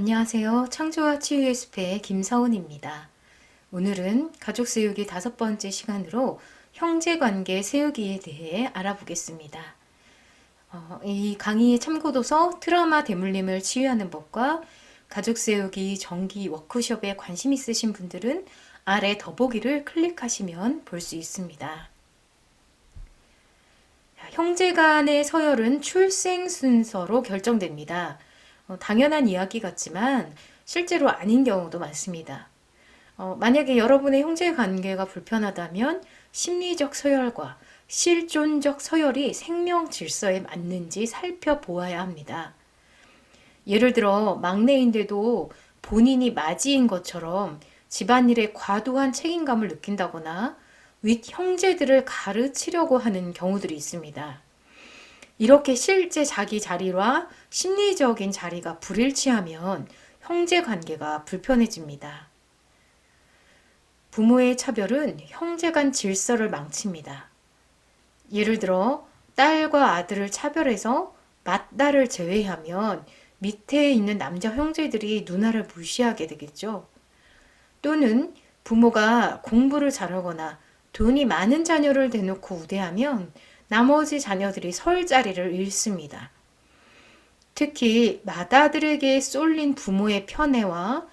안녕하세요. 창조와 치유의 숲의 김서은입니다. 오늘은 가족 세우기 5번째 시간으로 형제관계 세우기에 대해 알아보겠습니다. 이 강의의 참고도서 트라우마 대물림을 치유하는 법과 가족 세우기 정기 워크숍에 관심 있으신 분들은 아래 더보기를 클릭하시면 볼 수 있습니다. 형제 간의 서열은 출생 순서로 결정됩니다. 당연한 이야기 같지만 실제로 아닌 경우도 많습니다. 만약에 여러분의 형제 관계가 불편하다면 심리적 서열과 실존적 서열이 생명 질서에 맞는지 살펴보아야 합니다. 예를 들어 막내인데도 본인이 맞이인 것처럼 집안일에 과도한 책임감을 느낀다거나 윗 형제들을 가르치려고 하는 경우들이 있습니다. 이렇게 실제 자기 자리와 심리적인 자리가 불일치하면 형제 관계가 불편해집니다. 부모의 차별은 형제 간 질서를 망칩니다. 예를 들어 딸과 아들을 차별해서 맏딸을 제외하면 밑에 있는 남자 형제들이 누나를 무시하게 되겠죠. 또는 부모가 공부를 잘하거나 돈이 많은 자녀를 대놓고 우대하면 나머지 자녀들이 설 자리를 잃습니다. 특히 맏아들에게 쏠린 부모의 편애와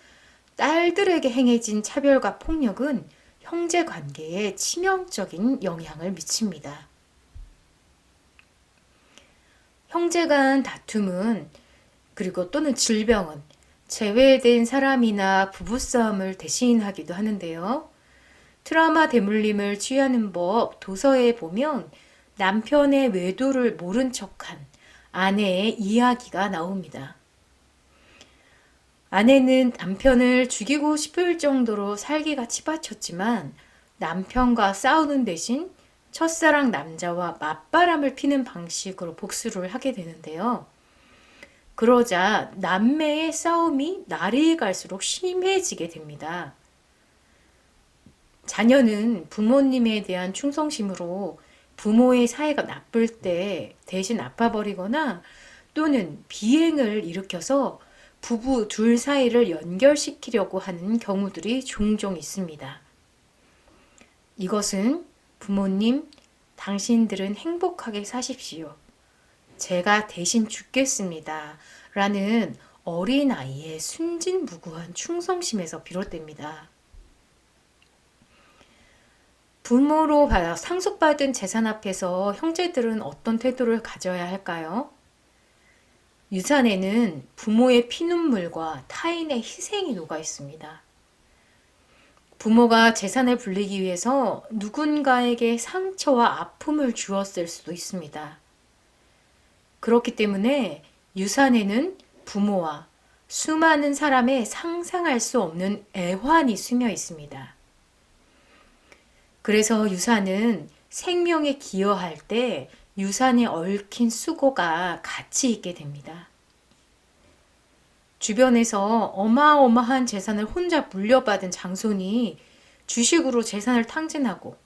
딸들에게 행해진 차별과 폭력은 형제 관계에 치명적인 영향을 미칩니다. 형제 간 다툼은 그리고 또는 질병은 제외된 사람이나 부부싸움을 대신하기도 하는데요. 트라우마 대물림을 치유하는 법 도서에 보면 남편의 외도를 모른 척한 아내의 이야기가 나옵니다. 아내는 남편을 죽이고 싶을 정도로 살기가 치받쳤지만 남편과 싸우는 대신 첫사랑 남자와 맞바람을 피는 방식으로 복수를 하게 되는데요. 그러자 남매의 싸움이 날이 갈수록 심해지게 됩니다. 자녀는 부모님에 대한 충성심으로 부모의 사이가 나쁠 때 대신 아파버리거나 또는 비행을 일으켜서 부부 둘 사이를 연결시키려고 하는 경우들이 종종 있습니다. 이것은 부모님, 당신들은 행복하게 사십시오. 제가 대신 죽겠습니다. 라는 어린아이의 순진무구한 충성심에서 비롯됩니다. 부모로 상속받은 재산 앞에서 형제들은 어떤 태도를 가져야 할까요? 유산에는 부모의 피눈물과 타인의 희생이 녹아 있습니다. 부모가 재산을 불리기 위해서 누군가에게 상처와 아픔을 주었을 수도 있습니다. 그렇기 때문에 유산에는 부모와 수많은 사람의 상상할 수 없는 애환이 스며 있습니다. 그래서 유산은 생명에 기여할 때 유산에 얽힌 수고가 가치 있게 됩니다. 주변에서 어마어마한 재산을 혼자 물려받은 장손이 주식으로 재산을 탕진하고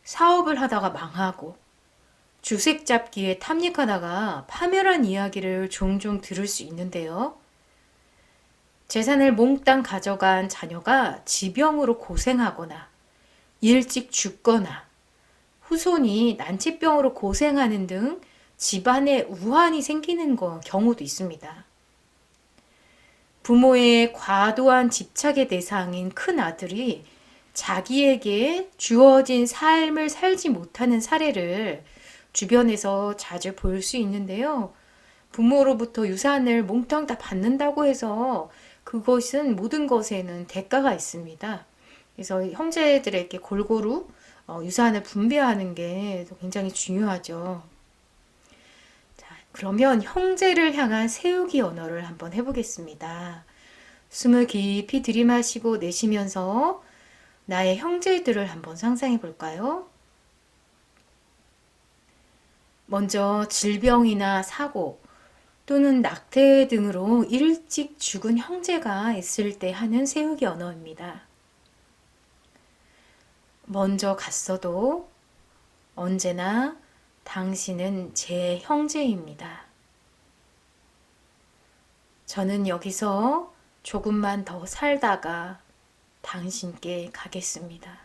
사업을 하다가 망하고 주색 잡기에 탐닉하다가 파멸한 이야기를 종종 들을 수 있는데요. 재산을 몽땅 가져간 자녀가 지병으로 고생하거나 일찍 죽거나 후손이 난치병으로 고생하는 등 집안에 우환이 생기는 경우도 있습니다. 부모의 과도한 집착의 대상인 큰 아들이 자기에게 주어진 삶을 살지 못하는 사례를 주변에서 자주 볼 수 있는데요. 부모로부터 유산을 몽땅 다 받는다고 해서 그것은 모든 것에는 대가가 있습니다. 그래서 형제들에게 골고루 유산을 분배하는 게 굉장히 중요하죠. 자, 그러면 형제를 향한 세우기 언어를 한번 해보겠습니다. 숨을 깊이 들이마시고 내쉬면서 나의 형제들을 한번 상상해 볼까요? 먼저 질병이나 사고 또는 낙태 등으로 일찍 죽은 형제가 있을 때 하는 세우기 언어입니다. 먼저 갔어도 언제나 당신은 제 형제입니다. 저는 여기서 조금만 더 살다가 당신께 가겠습니다.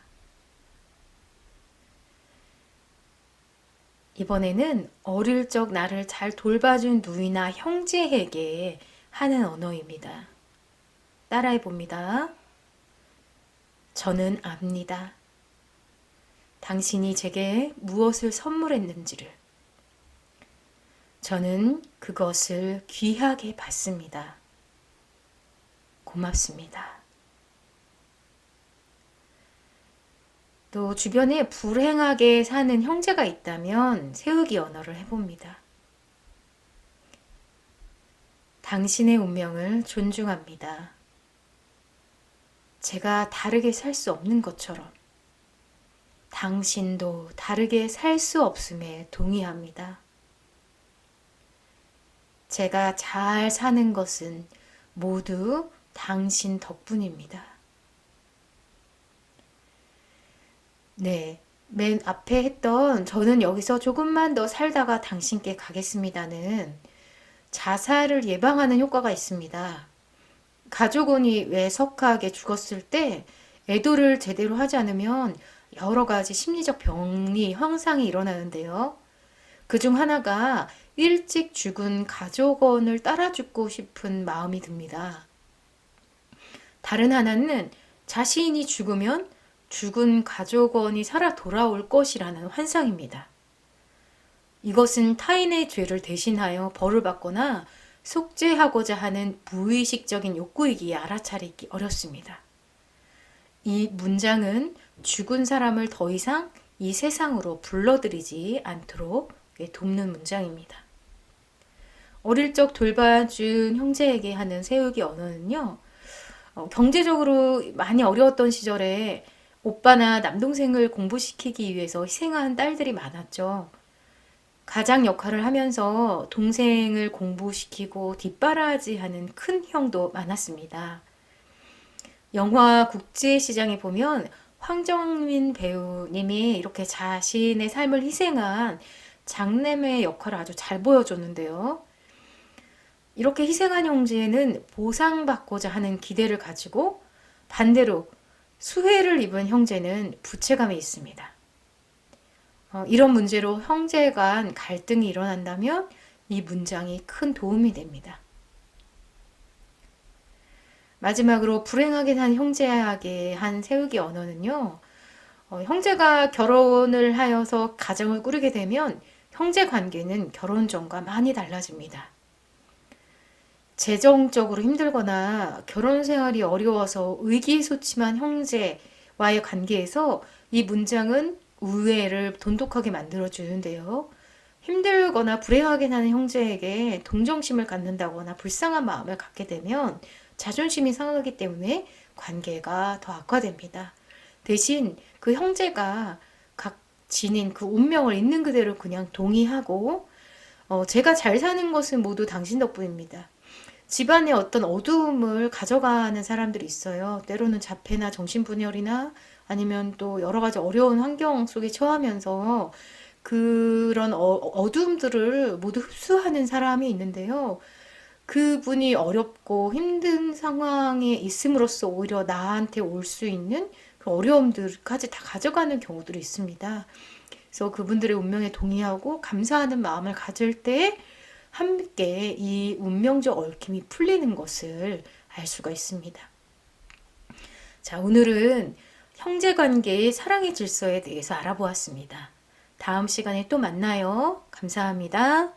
이번에는 어릴 적 나를 잘 돌봐준 누이나 형제에게 하는 언어입니다. 따라해 봅니다. 저는 압니다. 당신이 제게 무엇을 선물했는지를. 저는 그것을 귀하게 받습니다. 고맙습니다. 또 주변에 불행하게 사는 형제가 있다면 세우기 언어를 해봅니다. 당신의 운명을 존중합니다. 제가 다르게 살 수 없는 것처럼 당신도 다르게 살 수 없음에 동의합니다. 제가 잘 사는 것은 모두 당신 덕분입니다. 네, 맨 앞에 했던 저는 여기서 조금만 더 살다가 당신께 가겠습니다는 자살을 예방하는 효과가 있습니다. 가족원이 외석하게 죽었을 때 애도를 제대로 하지 않으면 여러 가지 심리적 병리, 형상이 일어나는데요. 그중 하나가 일찍 죽은 가족원을 따라 죽고 싶은 마음이 듭니다. 다른 하나는 자신이 죽으면 죽은 가족원이 살아 돌아올 것이라는 환상입니다. 이것은 타인의 죄를 대신하여 벌을 받거나 속죄하고자 하는 무의식적인 욕구이기에 알아차리기 어렵습니다. 이 문장은 죽은 사람을 더 이상 이 세상으로 불러들이지 않도록 돕는 문장입니다. 어릴 적 돌봐준 형제에게 하는 세우기 언어는요, 경제적으로 많이 어려웠던 시절에 오빠나 남동생을 공부시키기 위해서 희생한 딸들이 많았죠. 가장 역할을 하면서 동생을 공부시키고 뒷바라지하는 큰 형도 많았습니다. 영화 국제시장에 보면 황정민 배우님이 이렇게 자신의 삶을 희생한 장남의 역할을 아주 잘 보여줬는데요. 이렇게 희생한 형제는 보상받고자 하는 기대를 가지고 반대로 수혜를 입은 형제는 부채감이 있습니다. 이런 문제로 형제 간 갈등이 일어난다면 이 문장이 큰 도움이 됩니다. 마지막으로 불행하게 산 형제에게 한 세우기 언어는요. 형제가 결혼을 하여서 가정을 꾸리게 되면 형제 관계는 결혼 전과 많이 달라집니다. 재정적으로 힘들거나 결혼 생활이 어려워서 의기소침한 형제와의 관계에서 이 문장은 우애를 돈독하게 만들어주는데요. 힘들거나 불행하게 사는 형제에게 동정심을 갖는다거나 불쌍한 마음을 갖게 되면 자존심이 상하기 때문에 관계가 더 악화됩니다. 대신 그 형제가 각 지닌 그 운명을 있는 그대로 그냥 동의하고 제가 잘 사는 것은 모두 당신 덕분입니다. 집안에 어떤 어두움을 가져가는 사람들이 있어요. 때로는 자폐나 정신분열이나 아니면 또 여러 가지 어려운 환경 속에 처하면서 그런 어두움들을 모두 흡수하는 사람이 있는데요. 그분이 어렵고 힘든 상황에 있음으로써 오히려 나한테 올 수 있는 그 어려움들까지 다 가져가는 경우들이 있습니다. 그래서 그분들의 운명에 동의하고 감사하는 마음을 가질 때 함께 이 운명적 얽힘이 풀리는 것을 알 수가 있습니다. 자, 오늘은 형제관계의 사랑의 질서에 대해서 알아보았습니다. 다음 시간에 또 만나요. 감사합니다.